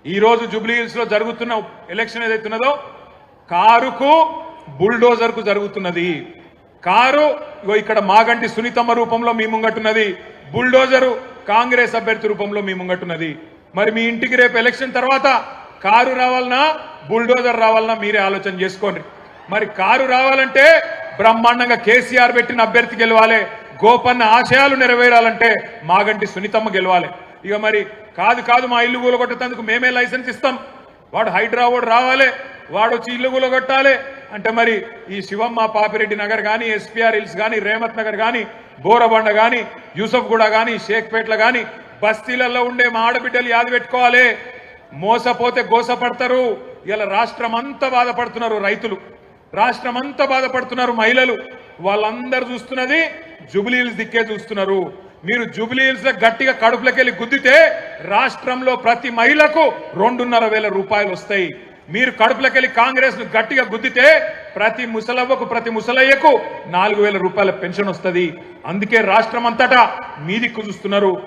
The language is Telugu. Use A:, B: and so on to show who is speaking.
A: ఈ రోజు జూబ్లీ హిల్స్ లో జరుగుతున్న ఎలక్షన్ ఏదైతున్నదో కారుకు బుల్డోజర్ కు జరుగుతున్నది. కారు ఇక్కడ మాగంటి సునీతమ్మ రూపంలో మీ ముంగట్టున్నది, బుల్డోజరు కాంగ్రెస్ అభ్యర్థి రూపంలో మీ ముంగట్టున్నది. మరి మీ ఇంటికి రేపు ఎలక్షన్ తర్వాత కారు రావాలన్నా బుల్డోజర్ రావాలన్నా మీరే ఆలోచన చేసుకోండి. మరి కారు రావాలంటే బ్రహ్మాండంగా కేసీఆర్ పెట్టిన అభ్యర్థి గెలవాలి, గోపన్న ఆశయాలు నెరవేరాలంటే మాగంటి సునీతమ్మ గెలవాలి. ఇక మరి కాదు మా ఇల్లు కూలగొట్టేందుకు మేమే లైసెన్స్ ఇస్తాం, వాడు హైదరాబాద్ రావాలి, వాడు వచ్చి ఇల్లు కూలగొట్టాలి అంటే మరి ఈ శివమ్మ పాపిరెడ్డి నగర్ కానీ, ఎస్పీఆర్ హిల్స్ కానీ, రేమత్ నగర్ కానీ, బోరబండ కానీ, యూసఫ్గూడ కానీ, షేక్పేట్ల కానీ బస్తీలలో ఉండే మా ఆడబిడ్డలు యాది పెట్టుకోవాలి. మోసపోతే గోసపడతారు. ఇలా రాష్ట్రం అంతా బాధపడుతున్నారు రైతులు, రాష్ట్రం అంతా బాధపడుతున్నారు మహిళలు. వాళ్ళందరూ చూస్తున్నది జూబ్లీ హిల్స్ దిక్కే చూస్తున్నారు. మీరు జూబ్లీ హిల్స్ లో గట్టిగా కడుపులకెళ్ళి గుద్దితే రాష్ట్రంలో ప్రతి మహిళకు 2,500 రూపాయలు వస్తాయి. మీరు కడుపులకెళ్ళి కాంగ్రెస్ ను గట్టిగా గుద్దితే ప్రతి ముసలవ్వకు ప్రతి ముసలయ్యకు 4,000 రూపాయల పెన్షన్ వస్తుంది. అందుకే రాష్ట్రం అంతటా మీ దిక్కు చూస్తున్నారు.